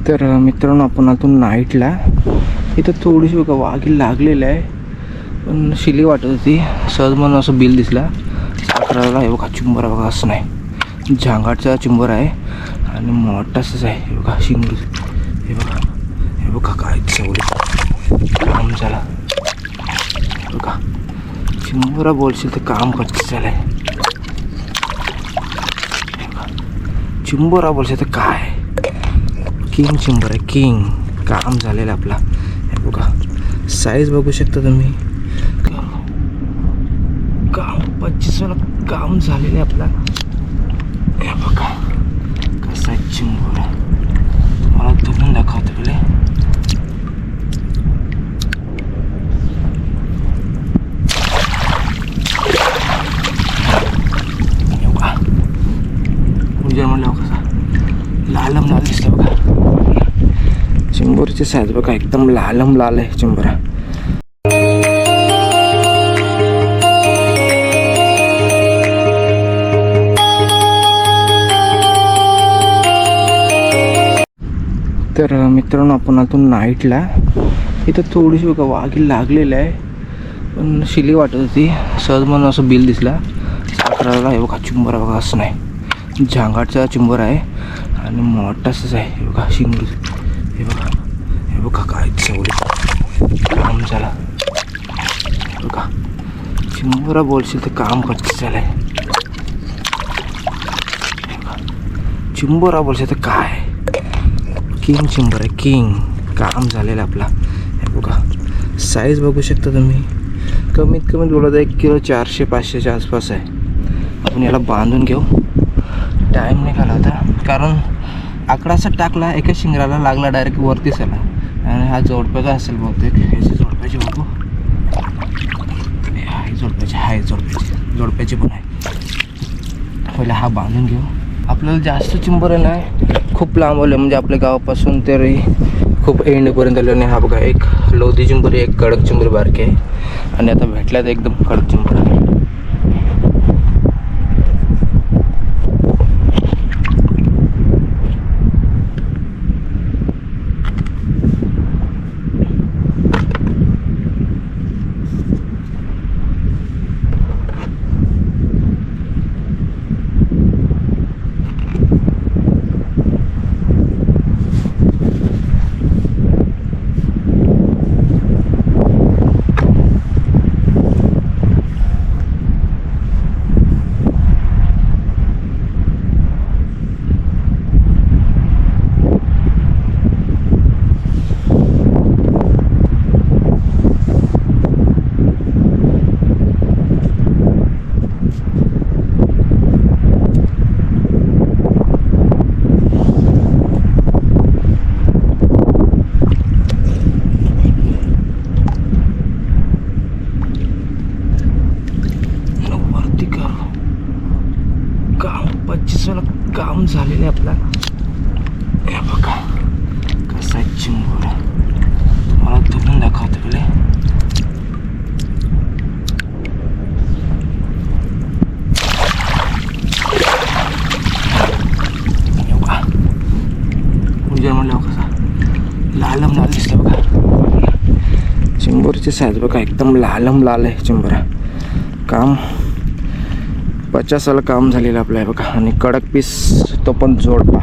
तर मित्रांनो, आपण आतून नाईटला इथं थोडीशी बघा वाघी लागलेलं आहे, पण शिली वाटत होती. सहज म्हणून असं बिल दिसला 11ला. हे बघा चिंबोरा बघा, असं नाही, झांगाटचा चिंबोरा आहे आणि मोठाच आहे. हे बघा शिंगूर, हे बघा काय चवली काम झाला. बघा चिंबोरा बोलशील तर काम कच्चं झालं आहे. चिंबोरा बोलशील तर काय, किंग चिंबर आहे, किंग. काम झालेलं आपला. हे बघा साईज बघू शकता तुम्ही. काम 25 काम झालेलं आहे आपला. हे बघा कसा आहे चिंबोरा, तुम्हाला धरून दाखवतो पहिले. हे बघा उजेड म्हणलं कसा लालम लाल दिसतं बघा. चिंबोरीची साईज बघा, एकदम लालम लाल आहे चिंबोरा. तर मित्रांनो, आपण आतून नाईटला इथं थोडीशी बघा वाघी लागलेलं आहे, पण शिली वाटत होती. सहज म्हणून असं बिल दिसला 11ला. हे बघा चिंबोरा बघा, असं नाही, झांगाटचा चिंबोरा आहे आणि मोठाच आहे. हे बघा शिंगूर, हे बघा काय चवली काम झाला. बघा चिंबोरा बोलशील तर काम कच्चं झालं आहे. चिंबोरा बोलशील तर काय, किंग चिंबर आहे, किंग. काम झालेलं आपला. हे बघा साईज बघू शकता तुम्ही. कमीत कमी बोलत 1 किलो 400-500च्या आसपास आहे. आपण याला बांधून घेऊ. टाईम निघाला होता कारण आकडा असा टाकला, एका शिंगराला लागला डायरेक्ट वरतीच आला. आणि हा जोडप्याचा असेल बहुतेक. ह्याची जोडप्याची बघू, जोडप्याची पण आहे. पहिला हा बांधून घेऊ. आपल्याला जास्त चिंबोरे नाही, खूप लांब आले, म्हणजे आपल्या गावापासून तरी खूप एंडपर्यंत आले. आणि हा बघा एक लोधी चिंबोरी, एक कडक चिंबोरी बारकी आहे. आणि आता भेटला तर एकदम कडक चिंबोरा आहे. काम झालेलं आहे आपला. हे बघा कसा आहे चिंबोरा, तुम्हाला धरून दाखवतो पहिले. हे बघा उजेड म्हणलं कसा लालम लाल दिसतं बघा. चिंबोरीची साईज बघा, एकदम लालम लाल आहे चिंबोरा. काम 50 काम झालेलं आपलं आहे बघा. आणि कडक पीस तो पण जोडपा.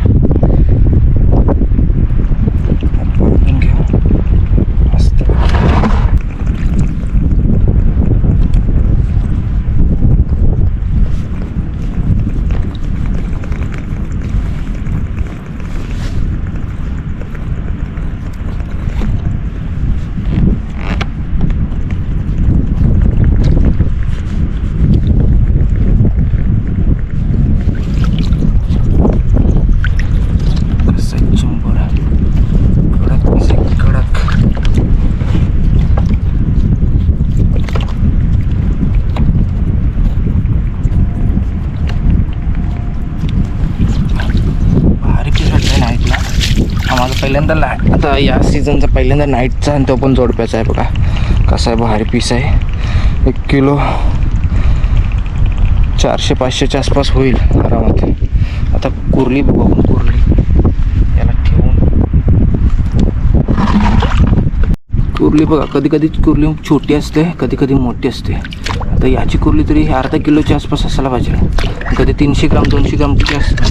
मस्त. पहिल्यांदा आता या सीझनचा पहिल्यांदा नाईटचा, आणि तो पण जोडप्याचा आहे बघा. कसा आहे भारी पीस आहे. 1 किलो 400-500च्या आसपास होईल आरामात. आता कुर्ली बघू आपण, कुर्ली याला ठेवून कुर्ली बघा, कधी कधी कुर्ली छोटी असते, कधी कधी मोठी असते. आता याची कुर्ली तरी अर्धा किलोच्या आसपास असायला पाहिजे, कधी 300 ग्राम 200 ग्रामची असते.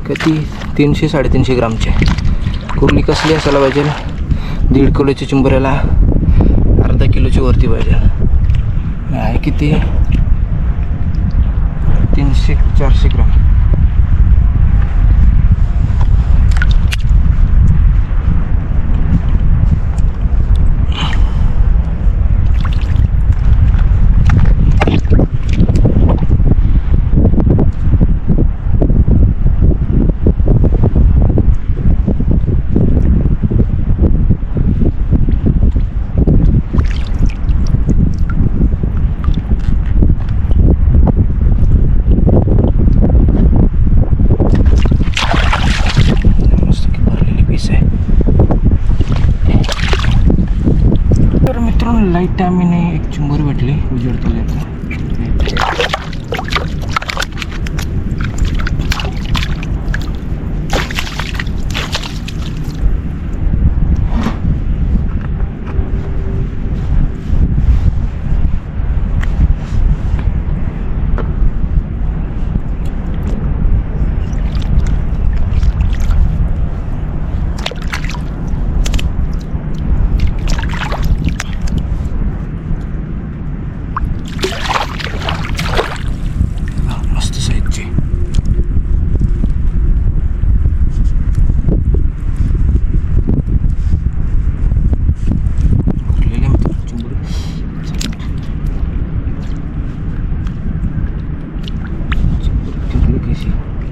कधी 300-350 ग्रामचे. कुर्ली कसली असायला पाहिजे, 1.5 किलोच्या चिंबऱ्याला अर्धा किलोची वरती पाहिजे. आहे किती, 300-400 ग्राम. लाईट टायमीने एक चिंबर भेटली उजेडता येतं.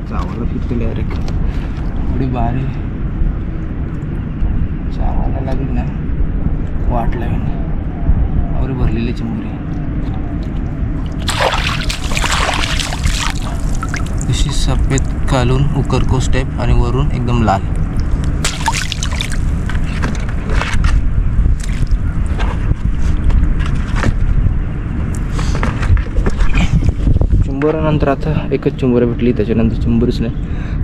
चावायला फिरते डायरेक्ट थोडी बारी चावायला लागली ना, वाट लागेल और भरलेली चिंबरी. अशी सफेद खालून उकरकोस टाईप आणि वरून एकदम लाल. चिंबोरानंतर आता एकच चिंबोरा भेटली, त्याच्यानंतर चिंबोरीच नाही.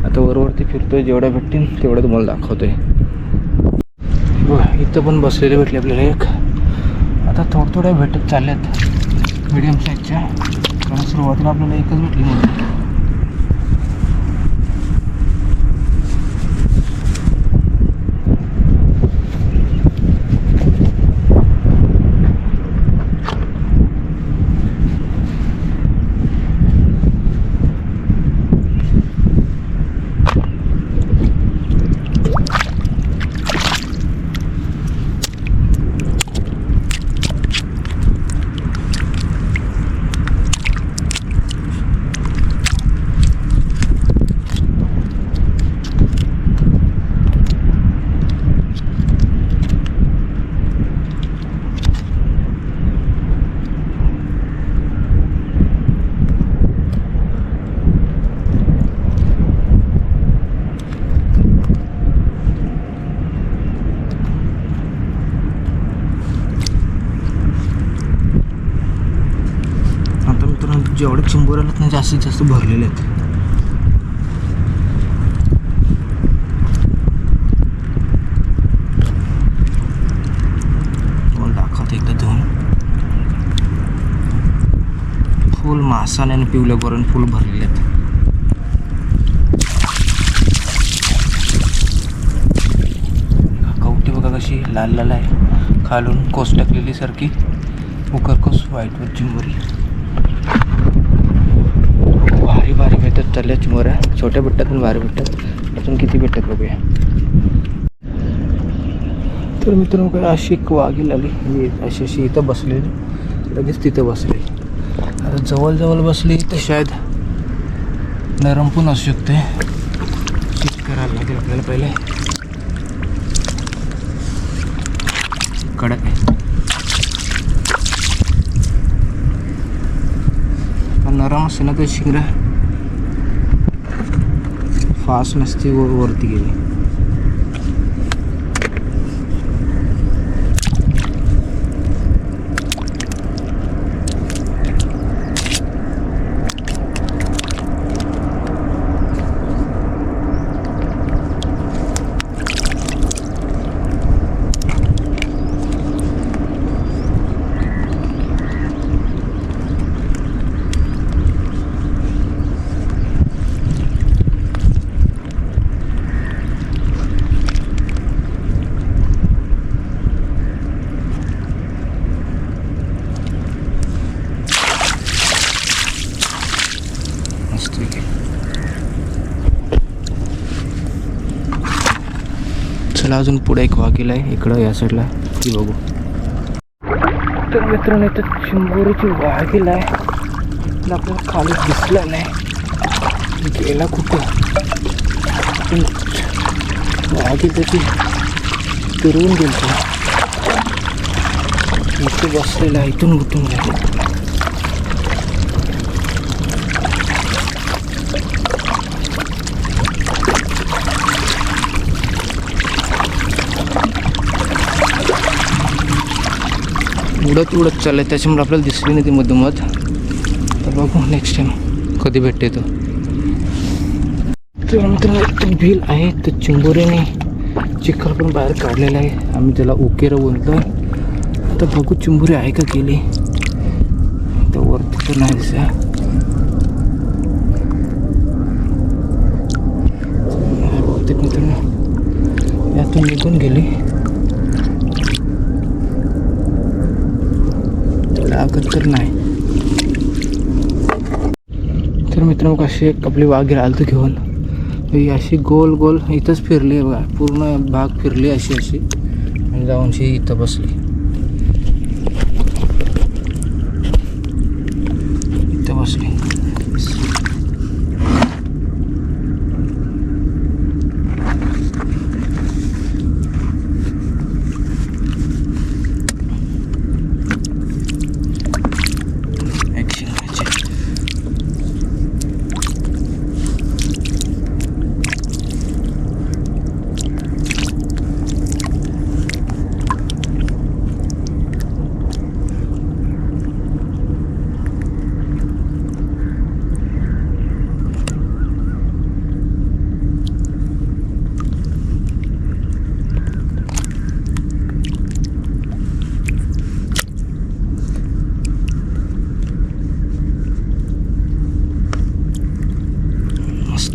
आता वरवरती फिरतोय, जेवढ्या भेटतील तेवढं तुम्हाला दाखवतोय. इथं पण बसलेले भेटले आपल्याला एक. आता थोड्या भेटत चालल्यात मीडियम साईजच्या, कारण सुरुवातीला आपल्याला एकच भेटली म्हणून. जेवढे चिंबोऱ्याला ना जास्तीत जास्त भरलेले आहेत. दाखवते एकदा धुवून. फुल मासाने आणि पिवल्या गोराने फुल भरलेले आहेत. कवटी बघा कशी लाल लाल आहे, खालून कोस टाकलेली सारखी उकरकोस व्हाईटवर चिंबोरी. भारी भारी भेटत चालल्या चिंबोऱ्या, छोट्या भेटतात पण भारी भेटतात. अजून किती भेटतात बघूया. तर मित्रांनो काय अशी एक वाघील आली, अशी अशी इथं बसलेली, लगेच तिथं बसलेली. आता जवळ बसली तर शायद नरम पण असू शकते. चेक करायला लागेल आपल्याला पहिले. कडक आहे, नरम असे ना ते शिंगरा फास्ट नसती वरती गेली. चला अजून पुढे एक वाघील आहे इकडं या साईडला, ती बघू. तर मित्रांनो इथं चिंबोरीची वाघील आहे, पण आपल्याला खाली दिसला नाही, गेला कुठं. वाघील त्याची फिरवून गेलो, इथे बसलेला आहे, इथून उठून गेला. उडत चाललं, त्याच्यामुळे आपल्याला दिसली नाही ती मधोमध. तर बघू नेक्स्ट टाइम कधी भेटते तो. तर मित्रांनो बिल आहे, तर चिंबोरीने चिखल पण बाहेर काढलेला आहे, आम्ही त्याला उकेरं बोलतो. आता बघू चिंबोरी आहे का गेली, तर वरती तर नाही दिसा. बहुतेक मित्रांनो यातून निघून गेली, लागत तर नाही. तर मित्रांनो कशी एक आपली वाघ आलतो घेऊन, ही अशी गोल गोल इथंच फिरली आहे बघा, पूर्ण भाग फिरली अशी आणि जाऊनशी इथं बसली, इथं बसली.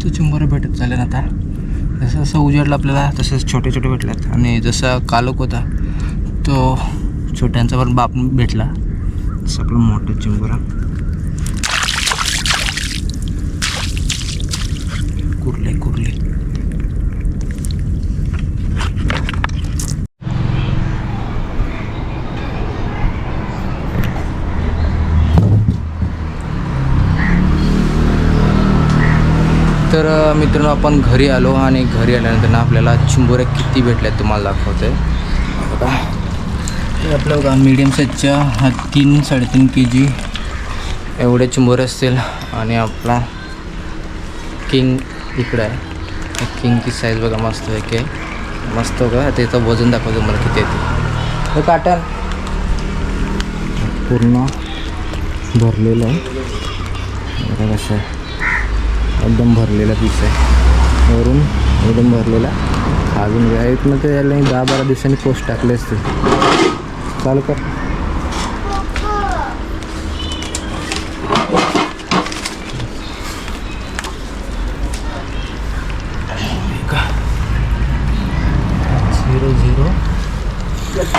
चिंबोरे भेटत चालले ना आता, जसं जसं उजाडलं आपल्याला तसंच छोटे छोटे भेटल्यात. आणि जसा कालोख होता तो छोट्यांचा पण बाप भेटला, तसं आपलं मोठं चिंबोरा. कुर्ले तर मित्रांनो आपण घरी आलो, आणि घरी आल्यानंतर ना आपल्याला चिंबोऱ्या किती भेटल्यात तुम्हाला दाखवतोय बघा. हे आपलं बघा मीडियम साईजच्या 3-3.5 kg एवढे चिंबोरे असतील. आणि आपला किंग इकडं आहे, किंगची साईज बघा मस्त आहे की मस्त बघा. त्याचं वजन दाखवतो मला किती येते. हे काटन पूर्ण भरलेलं आहे बघा, कसं आहे एकदम भरलेला पीस आहे, वरून एकदम भरलेला. अजून इथनं तर यायला 10-12 दिवसांनी पोस्ट टाकले असते. चालू कर.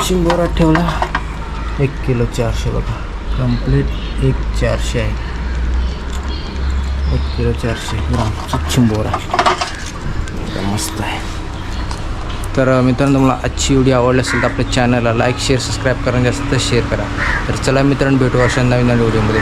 चिंबोरा ठेवला 1 किलो 400 बघा, कंप्लीट 1,400 आहे. 1 किलो 400 ग्रामचा चिंबोरा मस्त आहे. तर मित्रांनो तुम्हाला आजची व्हिडिओ आवडली असेल तर आपल्या चॅनलला लाईक शेअर सबस्क्राईब करा, जास्त शेअर करा. तर चला मित्रांनो भेटू अशा नवीन व्हिडिओमध्ये.